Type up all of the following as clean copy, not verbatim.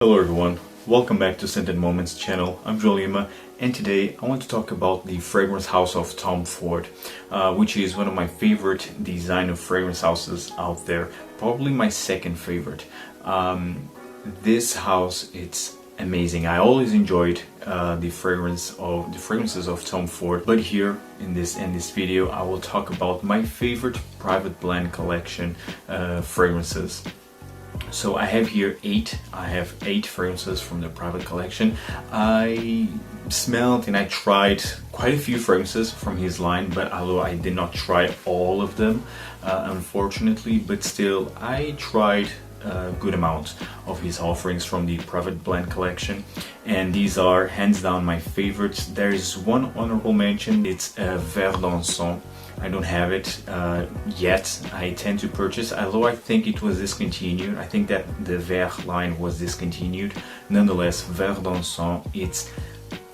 Hello everyone, welcome back to Scented Moments channel. I'm Jolima, and today I want to talk about the fragrance house of Tom Ford, which is one of my favorite designer fragrance houses out there, probably my second favorite. This house, it's amazing. I always enjoyed the fragrances of Tom Ford, but here in this video I will talk about my favorite private blend collection fragrances. So I have here eight fragrances from the private collection. I smelled and I tried quite a few fragrances from his line, but although I did not try all of them, unfortunately, but still I tried a good amount of his offerings from the private blend collection, and these are hands down my favorites. There is one honorable mention. It's Vert. I don't have it yet. I tend to purchase, although I think it was discontinued. I think that the Vert line was discontinued. Nonetheless, Vert d'Encens, it's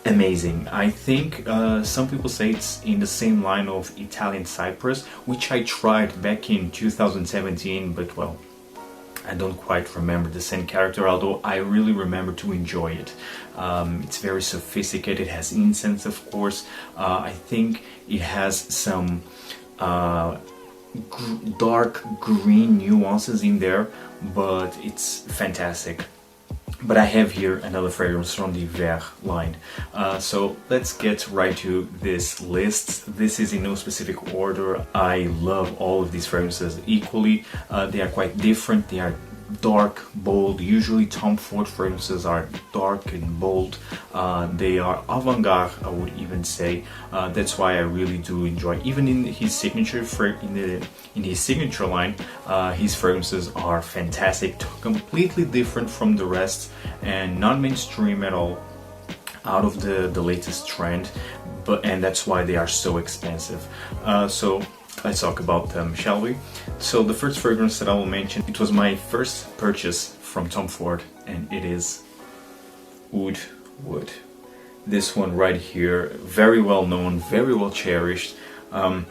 amazing. I think some people say it's in the same line of Italian Cypress, which I tried back in 2017, but well, I don't quite remember the same character, although I really remember to enjoy it. It's very sophisticated, it has incense of course. I think it has some dark green nuances in there, but it's fantastic. But I have here another fragrance from the Vert line. So let's get right to this list. This is in no specific order. I love all of these fragrances equally. They are quite different. They are dark, bold. Usually Tom Ford fragrances are dark and bold. They are avant-garde, I would even say. That's why I really do enjoy. Even in his signature line, his fragrances are fantastic, completely different from the rest, and not mainstream at all, out of the latest trend. And that's why they are so expensive. So let's talk about them, shall we? So the first fragrance that I will mention, it was my first purchase from Tom Ford, and it is Oud Wood. This one right here, very well known, very well cherished. Oud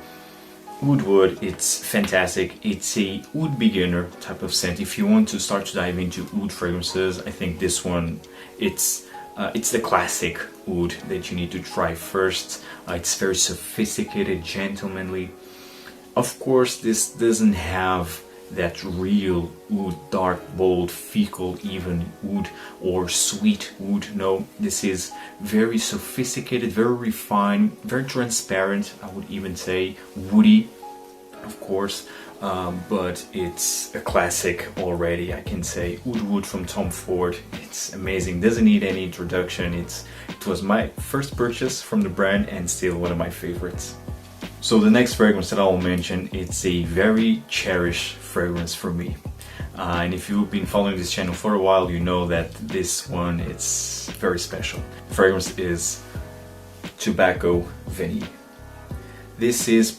Wood, it's fantastic. It's a oud beginner type of scent. If you want to start to dive into oud fragrances, I think this one, it's the classic oud that you need to try first. It's very sophisticated, gentlemanly. Of course, this doesn't have that real oud, dark, bold, fecal, even oud or sweet oud. No, this is very sophisticated, very refined, very transparent, I would even say, woody, of course, but it's a classic already, I can say. Oud Wood from Tom Ford, it's amazing, doesn't need any introduction. It was my first purchase from the brand and still one of my favorites. So the next fragrance that I will mention, it's a very cherished fragrance for me. And if you've been following this channel for a while, you know that this one, it's very special. The fragrance is Tobacco Vanille. This is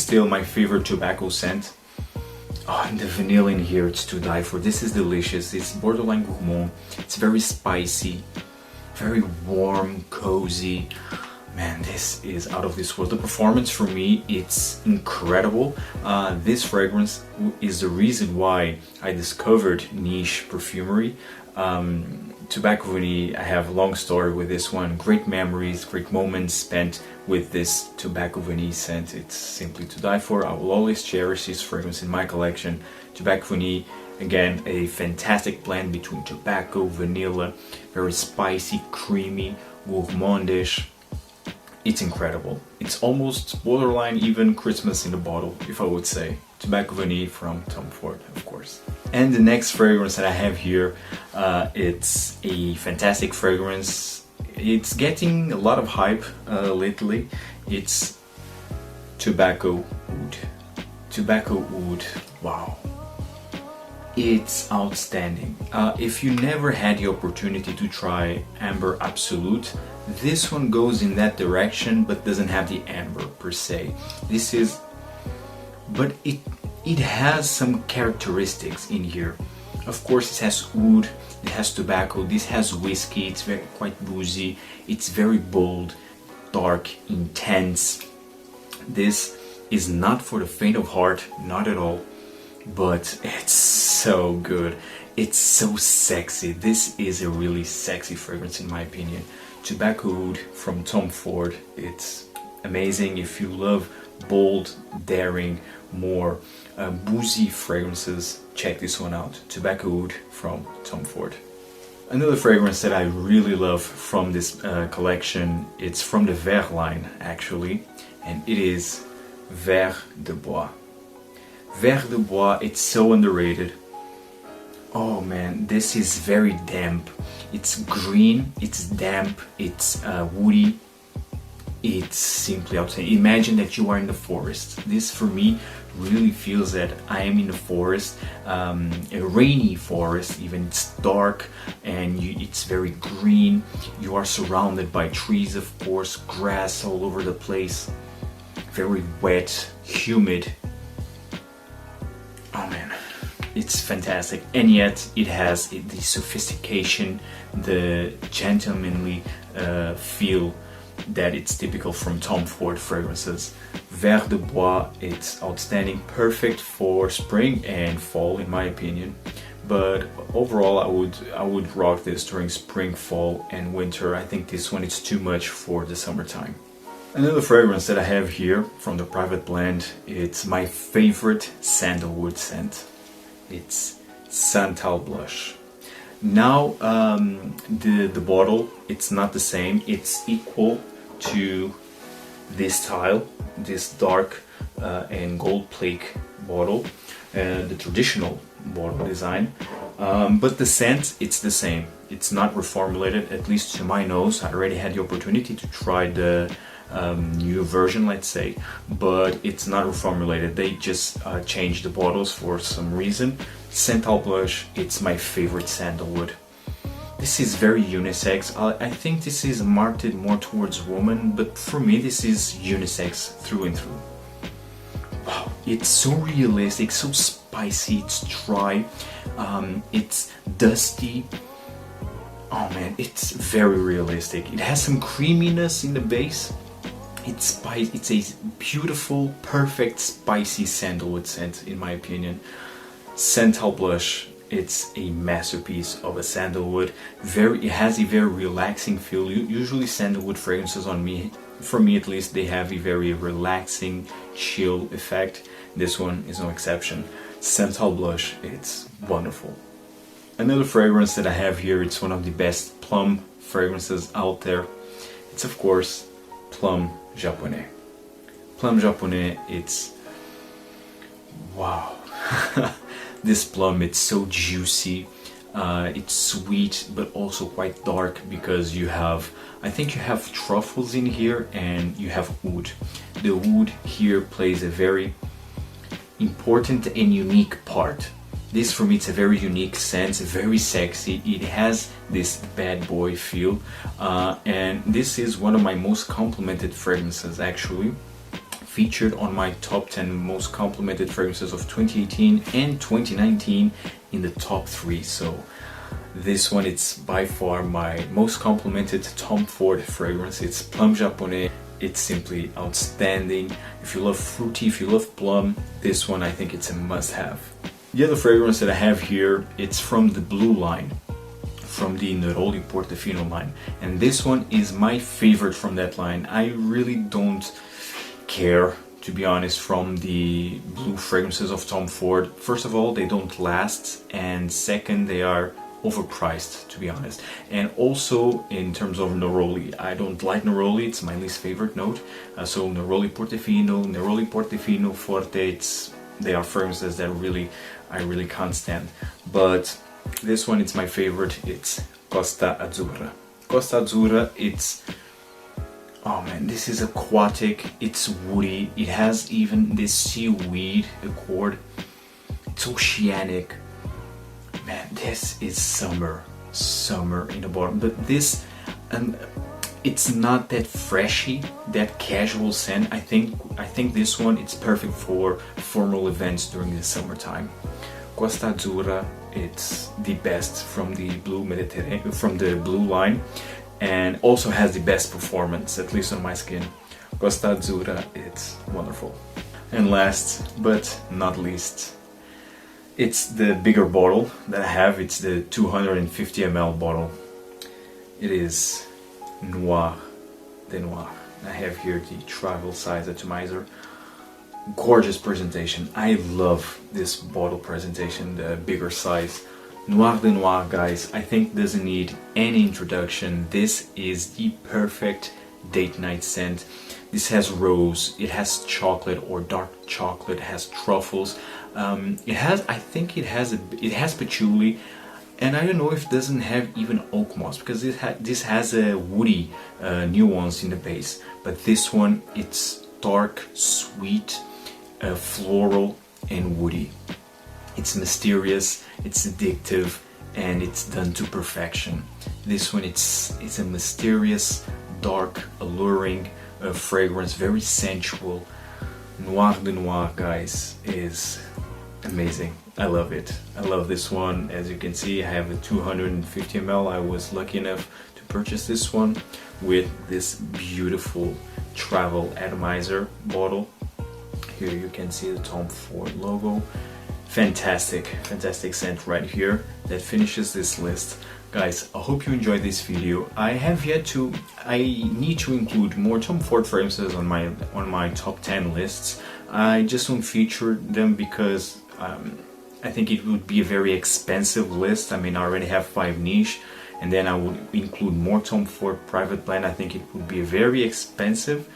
still my favorite tobacco scent. Oh, and the vanilla in here, it's to die for. This is delicious. It's borderline gourmand. It's very spicy, very warm, cozy. Man, this is out of this world. The performance for me, it's incredible. This fragrance is the reason why I discovered niche perfumery. Tobacco Vanille, I have a long story with this one. Great memories, great moments spent with this Tobacco Vanille scent. It's simply to die for. I will always cherish this fragrance in my collection. Tobacco Vanille, again, a fantastic blend between tobacco, vanilla, very spicy, creamy, gourmandish. It's incredible. It's almost borderline even Christmas in a bottle, if I would say. Tobacco Vanille from Tom Ford, of course. And the next fragrance that I have here, it's a fantastic fragrance. It's getting a lot of hype lately. It's Tobacco Oud. Tobacco Oud, wow. It's outstanding. If you never had the opportunity to try Amber Absolute, this one goes in that direction but doesn't have the amber per se. But it has some characteristics in here. Of course, it has oud, it has tobacco, this has whiskey, it's quite boozy, it's very bold, dark, intense. This is not for the faint of heart, not at all, but it's so good. It's so sexy. This is a really sexy fragrance in my opinion. Tobacco Oud from Tom Ford. It's amazing if you love bold, daring, more boozy fragrances. Check this one out. Tobacco Oud from Tom Ford. Another fragrance that I really love from this collection, it's from the Vert line actually, and it is Verdu Bois. Verdu Bois, it's so underrated. Oh man, this is very damp. It's green, it's damp, it's woody. It's simply outstanding. Imagine that you are in the forest. This for me really feels that I am in the forest, a rainy forest even. It's dark and it's very green. You are surrounded by trees, of course, grass all over the place. Very wet, humid. Oh man, it's fantastic, and yet it has the sophistication, the gentlemanly feel that it's typical from Tom Ford fragrances. Verdu Bois, it's outstanding, perfect for spring and fall in my opinion. But overall, I would rock this during spring, fall, and winter. I think this one is too much for the summertime. Another fragrance that I have here from the private blend, it's my favorite sandalwood scent. It's Santal Blush. Now the bottle, it's not the same. It's equal to this style, this dark and gold plaque bottle, the traditional bottle design. But the scent, it's the same. It's not reformulated, at least to my nose. I already had the opportunity to try the new version, let's say, but it's not reformulated. They just changed the bottles for some reason. Santal Blush, it's my favorite sandalwood. This is very unisex. I think this is marketed more towards women, but for me this is unisex through and through. Wow, it's so realistic, so spicy, it's dry, it's dusty. Oh man, it's very realistic. It has some creaminess in the base. It's a beautiful, perfect, spicy sandalwood scent in my opinion. Santal Blush, it's a masterpiece of a sandalwood. It has a very relaxing feel. Usually sandalwood fragrances for me at least, they have a very relaxing, chill effect. This one is no exception. Santal Blush, it's wonderful. Another fragrance that I have here, it's one of the best plum fragrances out there. It's of course Plum Japonais. Plum Japonais, it's wow. This plum, it's so juicy, it's sweet but also quite dark because I think you have truffles in here and you have oud. The oud here plays a very important and unique part. This for me, it's a very unique scent, very sexy. It has this bad boy feel, and this is one of my most complimented fragrances actually. Featured on my top 10 most complimented fragrances of 2018 and 2019 in the top 3. So this one, it's by far my most complimented Tom Ford fragrance. It's Plum Japonais. It's simply outstanding. If you love fruity, if you love plum, this one I think it's a must-have. The other fragrance that I have here, it's from the blue line, from the Neroli Portofino line, and this one is my favorite from that line. I really don't care, to be honest, from the blue fragrances of Tom Ford. First of all, they don't last, and second, they are overpriced, to be honest. And also in terms of Neroli, I don't like Neroli, it's my least favorite note. So Neroli Portofino Forte, they are fragrances that I really can't stand. But this one, it's my favorite. It's Costa Azzurra. Costa Azzurra, it's, oh man, this is aquatic, it's woody, it has even this seaweed accord, it's oceanic. Man, this is summer in the bottom. But this, it's not that freshy, that casual scent. I think this one, it's perfect for formal events during the summertime. Costa Azzurra, it's the best from the blue Mediterranean, from the blue line, and also has the best performance, at least on my skin. Costa Azzurra, it's wonderful. And last but not least, It's the bigger bottle that I have. It's the 250 ml bottle. It is Noir de Noir. I have here the travel size atomizer. Gorgeous presentation. I love this bottle presentation, the bigger size. Noir de Noir, guys, I think doesn't need any introduction. This is the perfect date night scent. This has rose, it has chocolate or dark chocolate, it has truffles. It has, I think it has patchouli, and I don't know if it doesn't have even oak moss, because this has a woody nuance in the base. But this one, it's dark, sweet, floral and woody. It's mysterious, it's addictive, and it's done to perfection. This one, it's a mysterious, dark, alluring fragrance, very sensual. Noir de Noir, guys, is amazing. I love it. I love this one. As you can see, I have a 250 ml. I was lucky enough to purchase this one with this beautiful travel atomizer bottle. Here you can see the Tom Ford logo. Fantastic, fantastic scent right here that finishes this list. Guys, I hope you enjoyed this video. I need to include more Tom Ford fragrances on my top 10 lists. I just don't feature them because I think it would be a very expensive list. I mean, I already have 5 niche, and then I would include more Tom Ford private blend. I think it would be a very expensive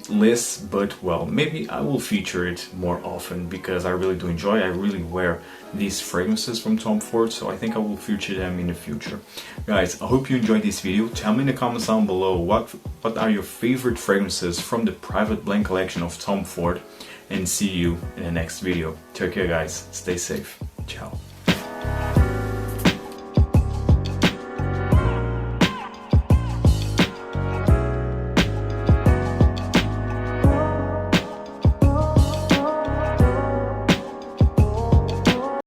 list, but well, maybe I will feature it more often because I really do enjoy. I really wear these fragrances from Tom Ford, so I think I will feature them in the future. Guys, I hope you enjoyed this video. Tell me in the comments down below what are your favorite fragrances from the private blend collection of Tom Ford, and see you in the next video. Take care, guys. Stay safe. Ciao.